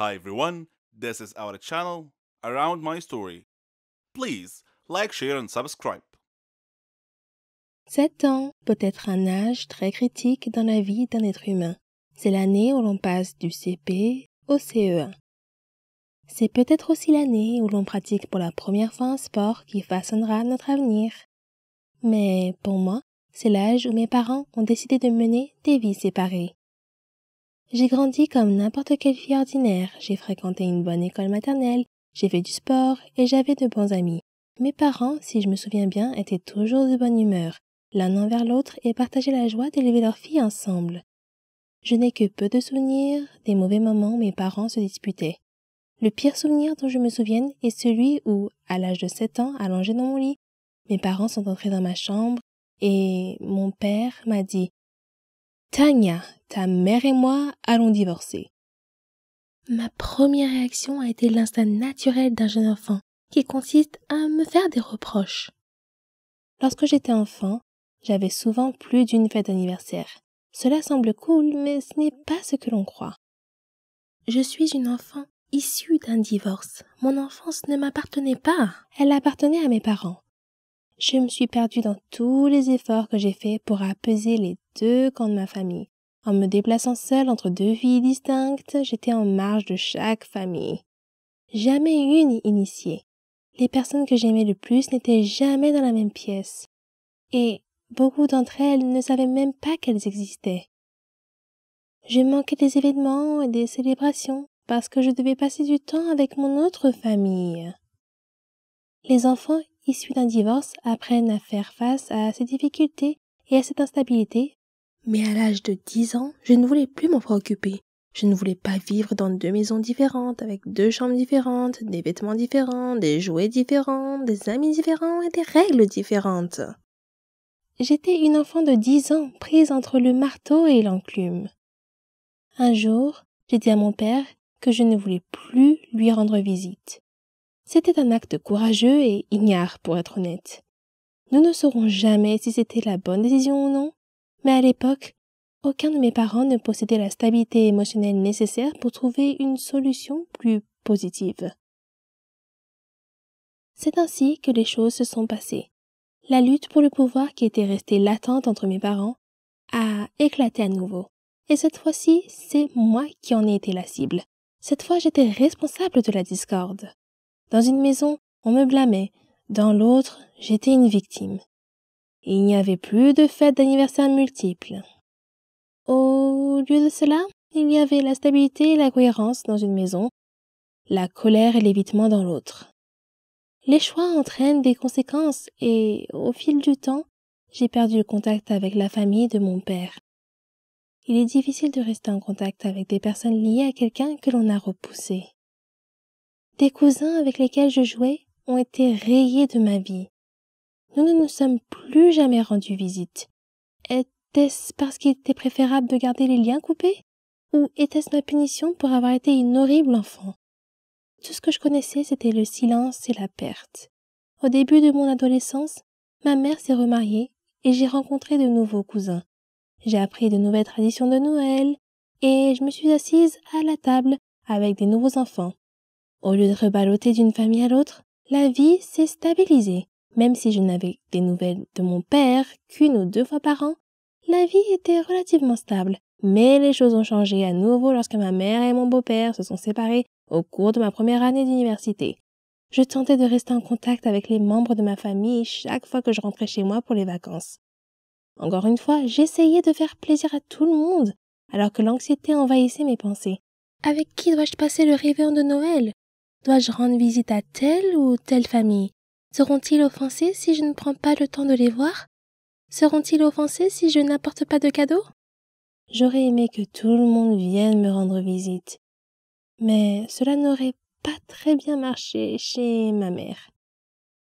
Hi everyone, this is our channel Around My Story. Please like, share and subscribe. 7 ans peut être un âge très critique dans la vie d'un être humain. C'est l'année où l'on passe du CP au CE1. C'est peut-être aussi l'année où l'on pratique pour la première fois un sport qui façonnera notre avenir. Mais pour moi, c'est l'âge où mes parents ont décidé de mener des vies séparées. J'ai grandi comme n'importe quelle fille ordinaire, j'ai fréquenté une bonne école maternelle, j'ai fait du sport et j'avais de bons amis. Mes parents, si je me souviens bien, étaient toujours de bonne humeur, l'un envers l'autre et partageaient la joie d'élever leur fille ensemble. Je n'ai que peu de souvenirs des mauvais moments où mes parents se disputaient. Le pire souvenir dont je me souvienne est celui où, à l'âge de 7 ans, allongé dans mon lit, mes parents sont entrés dans ma chambre et mon père m'a dit « Tania, ta mère et moi allons divorcer. » Ma première réaction a été l'instinct naturel d'un jeune enfant qui consiste à me faire des reproches. Lorsque j'étais enfant, j'avais souvent plus d'une fête d'anniversaire. Cela semble cool, mais ce n'est pas ce que l'on croit. Je suis une enfant issue d'un divorce. Mon enfance ne m'appartenait pas, elle appartenait à mes parents. Je me suis perdue dans tous les efforts que j'ai faits pour apaiser les deux camps de ma famille. En me déplaçant seule entre deux filles distinctes, j'étais en marge de chaque famille. Jamais une initiée. Les personnes que j'aimais le plus n'étaient jamais dans la même pièce. Et beaucoup d'entre elles ne savaient même pas qu'elles existaient. Je manquais des événements et des célébrations parce que je devais passer du temps avec mon autre famille. Les enfants issus d'un divorce apprennent à faire face à ces difficultés et à cette instabilité. Mais à l'âge de 10 ans, je ne voulais plus m'en préoccuper. Je ne voulais pas vivre dans 2 maisons différentes, avec 2 chambres différentes, des vêtements différents, des jouets différents, des amis différents et des règles différentes. J'étais une enfant de 10 ans, prise entre le marteau et l'enclume. Un jour, j'ai dit à mon père que je ne voulais plus lui rendre visite. C'était un acte courageux et ignare, pour être honnête. Nous ne saurons jamais si c'était la bonne décision ou non, mais à l'époque, aucun de mes parents ne possédait la stabilité émotionnelle nécessaire pour trouver une solution plus positive. C'est ainsi que les choses se sont passées. La lutte pour le pouvoir qui était restée latente entre mes parents a éclaté à nouveau. Et cette fois-ci, c'est moi qui en ai été la cible. Cette fois, j'étais responsable de la discorde. Dans une maison, on me blâmait. Dans l'autre, j'étais une victime. Il n'y avait plus de fêtes d'anniversaire multiples. Au lieu de cela, il y avait la stabilité et la cohérence dans une maison, la colère et l'évitement dans l'autre. Les choix entraînent des conséquences et, au fil du temps, j'ai perdu le contact avec la famille de mon père. Il est difficile de rester en contact avec des personnes liées à quelqu'un que l'on a repoussé. Des cousins avec lesquels je jouais ont été rayés de ma vie. Nous ne nous sommes plus jamais rendus visite. Était-ce parce qu'il était préférable de garder les liens coupés? Ou était-ce ma punition pour avoir été une horrible enfant? Tout ce que je connaissais, c'était le silence et la perte. Au début de mon adolescence, ma mère s'est remariée et j'ai rencontré de nouveaux cousins. J'ai appris de nouvelles traditions de Noël et je me suis assise à la table avec des nouveaux enfants. Au lieu de reballoter d'une famille à l'autre, la vie s'est stabilisée. Même si je n'avais des nouvelles de mon père qu'une ou 2 fois par an, la vie était relativement stable. Mais les choses ont changé à nouveau lorsque ma mère et mon beau-père se sont séparés au cours de ma première année d'université. Je tentais de rester en contact avec les membres de ma famille chaque fois que je rentrais chez moi pour les vacances. Encore une fois, j'essayais de faire plaisir à tout le monde, alors que l'anxiété envahissait mes pensées. Avec qui dois-je passer le réveillon de Noël? Dois-je rendre visite à telle ou telle famille? Seront-ils offensés si je ne prends pas le temps de les voir? Seront-ils offensés si je n'apporte pas de cadeaux? J'aurais aimé que tout le monde vienne me rendre visite. Mais cela n'aurait pas très bien marché chez ma mère.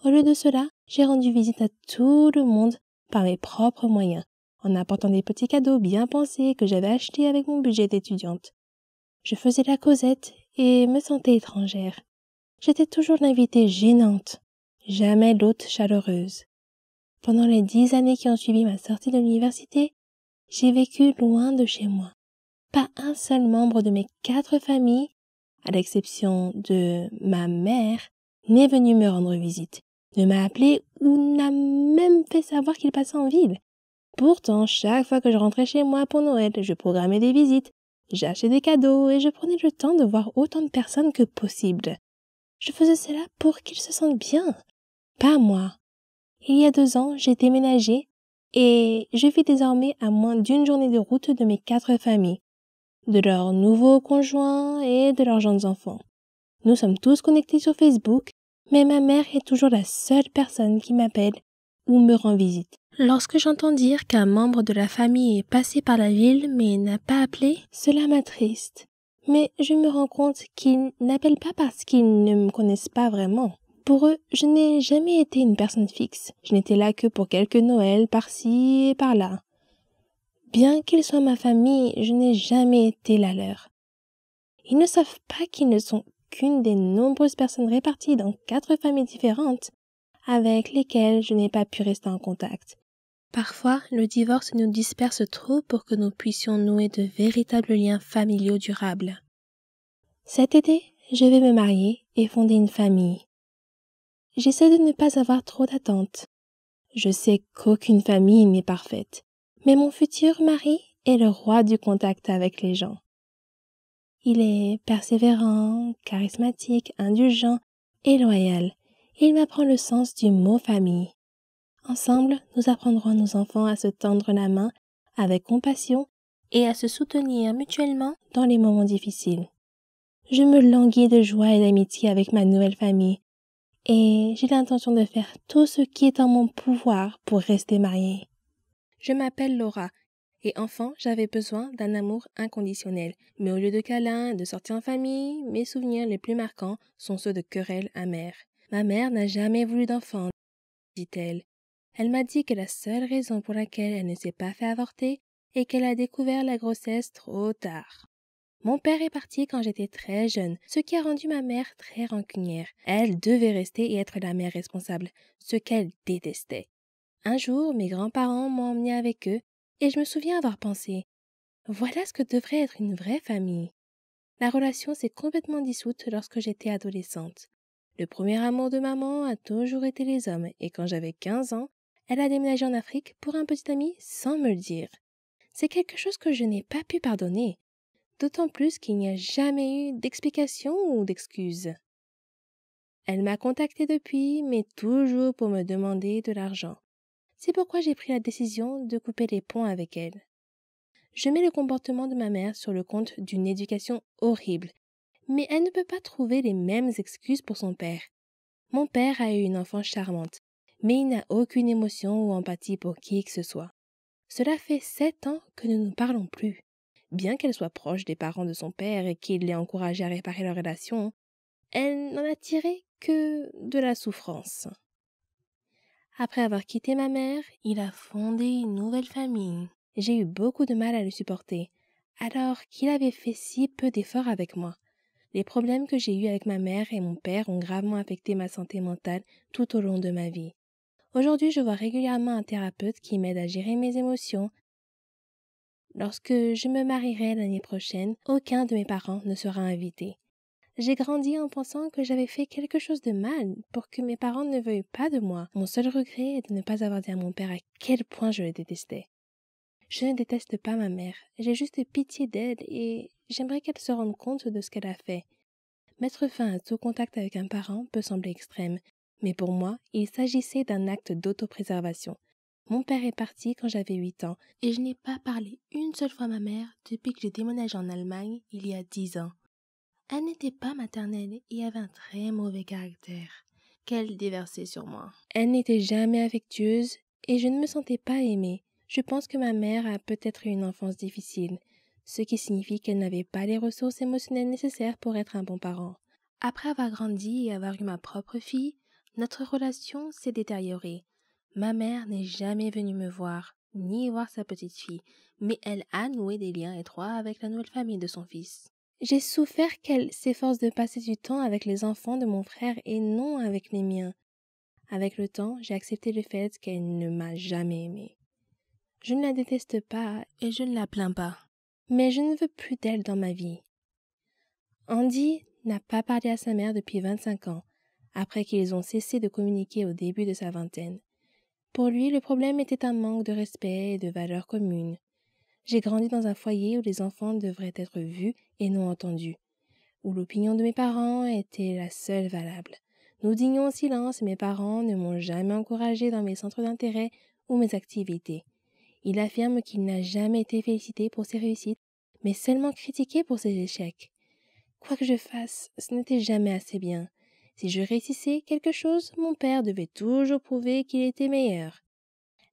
Au lieu de cela, j'ai rendu visite à tout le monde par mes propres moyens, en apportant des petits cadeaux bien pensés que j'avais achetés avec mon budget d'étudiante. Je faisais la causette et me sentais étrangère. J'étais toujours l'invitée gênante, jamais l'hôte chaleureuse. Pendant les 10 années qui ont suivi ma sortie de l'université, j'ai vécu loin de chez moi. Pas un seul membre de mes 4 familles à l'exception de ma mère, n'est venu me rendre visite, ne m'a appelé ou n'a même fait savoir qu'il passait en ville. Pourtant, chaque fois que je rentrais chez moi pour Noël, je programmais des visites, j'achetais des cadeaux et je prenais le temps de voir autant de personnes que possible. Je faisais cela pour qu'ils se sentent bien, pas moi. Il y a 2 ans, j'ai déménagé et je vis désormais à moins d'1 journée de route de mes 4 familles, de leurs nouveaux conjoints et de leurs jeunes enfants. Nous sommes tous connectés sur Facebook, mais ma mère est toujours la seule personne qui m'appelle ou me rend visite. Lorsque j'entends dire qu'un membre de la famille est passé par la ville mais n'a pas appelé, cela m'attriste. Mais je me rends compte qu'ils n'appellent pas parce qu'ils ne me connaissent pas vraiment. Pour eux, je n'ai jamais été une personne fixe. Je n'étais là que pour quelques Noëls par-ci et par-là. Bien qu'ils soient ma famille, je n'ai jamais été la leur. Ils ne savent pas qu'ils ne sont qu'une des nombreuses personnes réparties dans 4 familles différentes avec lesquelles je n'ai pas pu rester en contact. Parfois, le divorce nous disperse trop pour que nous puissions nouer de véritables liens familiaux durables. Cet été, je vais me marier et fonder une famille. J'essaie de ne pas avoir trop d'attentes. Je sais qu'aucune famille n'est parfaite, mais mon futur mari est le roi du contact avec les gens. Il est persévérant, charismatique, indulgent et loyal. Il m'apprend le sens du mot famille. Ensemble, nous apprendrons à nos enfants à se tendre la main avec compassion et à se soutenir mutuellement dans les moments difficiles. Je me languis de joie et d'amitié avec ma nouvelle famille et j'ai l'intention de faire tout ce qui est en mon pouvoir pour rester mariée. Je m'appelle Laura et enfant, j'avais besoin d'un amour inconditionnel. Mais au lieu de câlins et de sorties en famille, mes souvenirs les plus marquants sont ceux de querelles amères. Ma mère n'a jamais voulu d'enfant, dit-elle. Elle m'a dit que la seule raison pour laquelle elle ne s'est pas fait avorter est qu'elle a découvert la grossesse trop tard. Mon père est parti quand j'étais très jeune, ce qui a rendu ma mère très rancunière. Elle devait rester et être la mère responsable, ce qu'elle détestait. Un jour, mes grands-parents m'ont emmenée avec eux et je me souviens avoir pensé « Voilà ce que devrait être une vraie famille ». La relation s'est complètement dissoute lorsque j'étais adolescente. Le premier amour de maman a toujours été les hommes et quand j'avais 15 ans, elle a déménagé en Afrique pour un petit ami sans me le dire. C'est quelque chose que je n'ai pas pu pardonner, d'autant plus qu'il n'y a jamais eu d'explication ou d'excuse. Elle m'a contactée depuis, mais toujours pour me demander de l'argent. C'est pourquoi j'ai pris la décision de couper les ponts avec elle. Je mets le comportement de ma mère sur le compte d'une éducation horrible, mais elle ne peut pas trouver les mêmes excuses pour son père. Mon père a eu une enfance charmante, mais il n'a aucune émotion ou empathie pour qui que ce soit. Cela fait 7 ans que nous ne parlons plus. Bien qu'elle soit proche des parents de son père et qu'il l'ait encouragée à réparer leur relation, elle n'en a tiré que de la souffrance. Après avoir quitté ma mère, il a fondé une nouvelle famille. J'ai eu beaucoup de mal à le supporter, alors qu'il avait fait si peu d'efforts avec moi. Les problèmes que j'ai eus avec ma mère et mon père ont gravement affecté ma santé mentale tout au long de ma vie. Aujourd'hui, je vois régulièrement un thérapeute qui m'aide à gérer mes émotions. Lorsque je me marierai l'année prochaine, aucun de mes parents ne sera invité. J'ai grandi en pensant que j'avais fait quelque chose de mal pour que mes parents ne veuillent pas de moi. Mon seul regret est de ne pas avoir dit à mon père à quel point je le détestais. Je ne déteste pas ma mère, j'ai juste pitié d'elle et j'aimerais qu'elle se rende compte de ce qu'elle a fait. Mettre fin à tout contact avec un parent peut sembler extrême, mais pour moi, il s'agissait d'un acte d'autopréservation. Mon père est parti quand j'avais 8 ans et je n'ai pas parlé une seule fois à ma mère depuis que j'ai déménagé en Allemagne il y a 10 ans. Elle n'était pas maternelle et avait un très mauvais caractère qu'elle déversait sur moi. Elle n'était jamais affectueuse et je ne me sentais pas aimée. Je pense que ma mère a peut-être eu une enfance difficile, ce qui signifie qu'elle n'avait pas les ressources émotionnelles nécessaires pour être un bon parent. Après avoir grandi et avoir eu ma propre fille, notre relation s'est détériorée. Ma mère n'est jamais venue me voir, ni voir sa petite fille, mais elle a noué des liens étroits avec la nouvelle famille de son fils. J'ai souffert qu'elle s'efforce de passer du temps avec les enfants de mon frère et non avec les miens. Avec le temps, j'ai accepté le fait qu'elle ne m'a jamais aimée. Je ne la déteste pas et je ne la plains pas, mais je ne veux plus d'elle dans ma vie. Andy n'a pas parlé à sa mère depuis 25 ans, après qu'ils ont cessé de communiquer au début de sa vingtaine. Pour lui, le problème était un manque de respect et de valeurs communes. J'ai grandi dans un foyer où les enfants devraient être vus et non entendus, où l'opinion de mes parents était la seule valable. Nous dînions en silence et mes parents ne m'ont jamais encouragé dans mes centres d'intérêt ou mes activités. Il affirme qu'il n'a jamais été félicité pour ses réussites, mais seulement critiqué pour ses échecs. Quoi que je fasse, ce n'était jamais assez bien. Si je réussissais quelque chose, mon père devait toujours prouver qu'il était meilleur.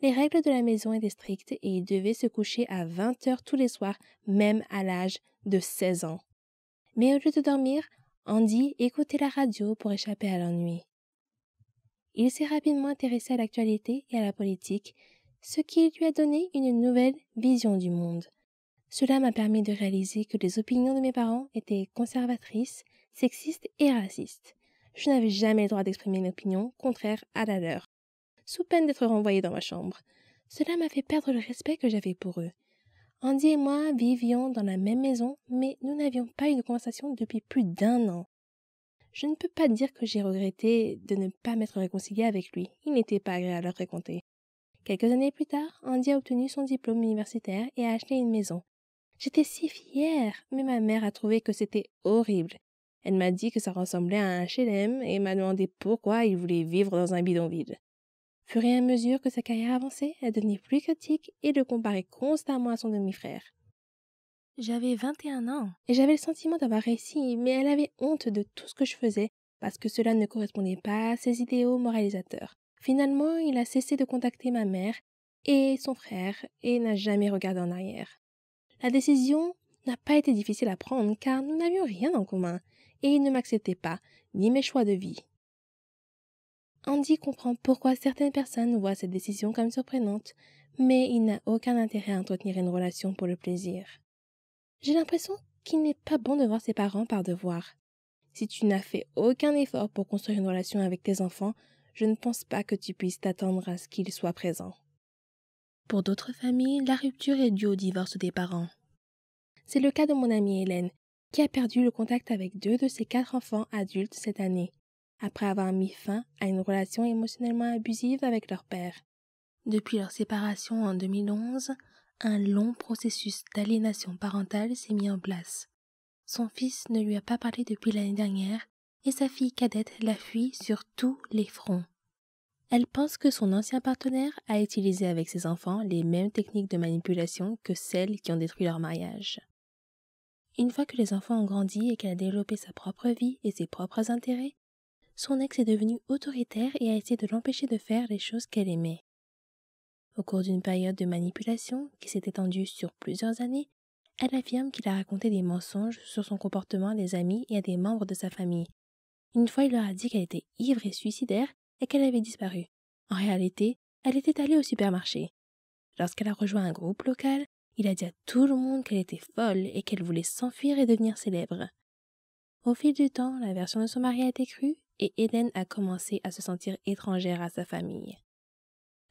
Les règles de la maison étaient strictes et il devait se coucher à 20 heures tous les soirs, même à l'âge de 16 ans. Mais au lieu de dormir, Andy écoutait la radio pour échapper à l'ennui. Il s'est rapidement intéressé à l'actualité et à la politique, ce qui lui a donné une nouvelle vision du monde. Cela m'a permis de réaliser que les opinions de mes parents étaient conservatrices, sexistes et racistes. Je n'avais jamais le droit d'exprimer une opinion contraire à la leur, sous peine d'être renvoyée dans ma chambre. Cela m'a fait perdre le respect que j'avais pour eux. Andy et moi vivions dans la même maison, mais nous n'avions pas eu de conversation depuis plus d'1 an. Je ne peux pas dire que j'ai regretté de ne pas m'être réconciliée avec lui. Il n'était pas agréable à fréquenter. Quelques années plus tard, Andy a obtenu son diplôme universitaire et a acheté une maison. J'étais si fière, mais ma mère a trouvé que c'était horrible. Elle m'a dit que ça ressemblait à un HLM et m'a demandé pourquoi il voulait vivre dans un bidonville. Fur et à mesure que sa carrière avançait, elle devenait plus critique et le comparait constamment à son demi-frère. J'avais 21 ans et j'avais le sentiment d'avoir réussi, mais elle avait honte de tout ce que je faisais parce que cela ne correspondait pas à ses idéaux moralisateurs. Finalement, il a cessé de contacter ma mère et son frère et n'a jamais regardé en arrière. La décision n'a pas été difficile à prendre car nous n'avions rien en commun et il ne m'acceptait pas, ni mes choix de vie. Andy comprend pourquoi certaines personnes voient cette décision comme surprenante, mais il n'a aucun intérêt à entretenir une relation pour le plaisir. J'ai l'impression qu'il n'est pas bon de voir ses parents par devoir. Si tu n'as fait aucun effort pour construire une relation avec tes enfants, je ne pense pas que tu puisses t'attendre à ce qu'ils soient présents. Pour d'autres familles, la rupture est due au divorce des parents. C'est le cas de mon amie Hélène, qui a perdu le contact avec 2 de ses 4 enfants adultes cette année, après avoir mis fin à une relation émotionnellement abusive avec leur père. Depuis leur séparation en 2011, un long processus d'aliénation parentale s'est mis en place. Son fils ne lui a pas parlé depuis l'année dernière et sa fille cadette la fuit sur tous les fronts. Elle pense que son ancien partenaire a utilisé avec ses enfants les mêmes techniques de manipulation que celles qui ont détruit leur mariage. Une fois que les enfants ont grandi et qu'elle a développé sa propre vie et ses propres intérêts, son ex est devenu autoritaire et a essayé de l'empêcher de faire les choses qu'elle aimait. Au cours d'une période de manipulation qui s'est étendue sur plusieurs années, elle affirme qu'il a raconté des mensonges sur son comportement à des amis et à des membres de sa famille. Une fois, il leur a dit qu'elle était ivre et suicidaire et qu'elle avait disparu. En réalité, elle était allée au supermarché. Lorsqu'elle a rejoint un groupe local, il a dit à tout le monde qu'elle était folle et qu'elle voulait s'enfuir et devenir célèbre. Au fil du temps, la version de son mari a été crue et Hélène a commencé à se sentir étrangère à sa famille.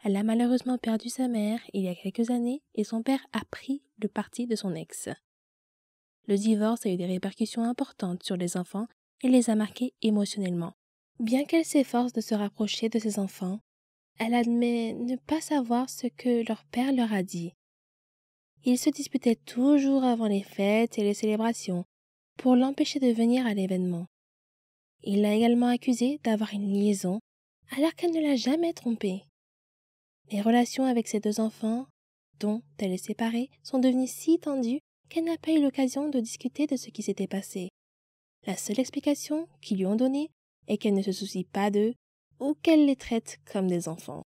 Elle a malheureusement perdu sa mère il y a quelques années et son père a pris le parti de son ex. Le divorce a eu des répercussions importantes sur les enfants et les a marqués émotionnellement. Bien qu'elle s'efforce de se rapprocher de ses enfants, elle admet ne pas savoir ce que leur père leur a dit. Ils se disputaient toujours avant les fêtes et les célébrations pour l'empêcher de venir à l'événement. Il l'a également accusée d'avoir une liaison alors qu'elle ne l'a jamais trompée. Les relations avec ses 2 enfants, dont elle est séparée, sont devenues si tendues qu'elle n'a pas eu l'occasion de discuter de ce qui s'était passé. La seule explication qu'ils lui ont donnée est qu'elle ne se soucie pas d'eux ou qu'elle les traite comme des enfants.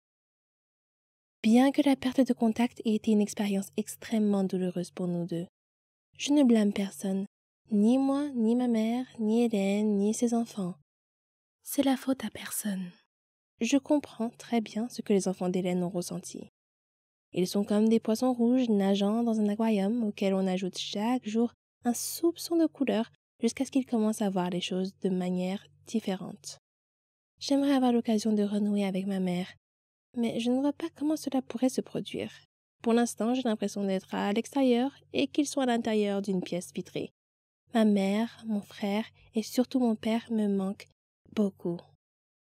Bien que la perte de contact ait été une expérience extrêmement douloureuse pour nous deux, je ne blâme personne, ni moi, ni ma mère, ni Hélène, ni ses enfants. C'est la faute à personne. Je comprends très bien ce que les enfants d'Hélène ont ressenti. Ils sont comme des poissons rouges nageant dans un aquarium auquel on ajoute chaque jour un soupçon de couleur jusqu'à ce qu'ils commencent à voir les choses de manière différente. J'aimerais avoir l'occasion de renouer avec ma mère, mais je ne vois pas comment cela pourrait se produire. Pour l'instant, j'ai l'impression d'être à l'extérieur et qu'ils sont à l'intérieur d'une pièce vitrée. Ma mère, mon frère et surtout mon père me manquent beaucoup.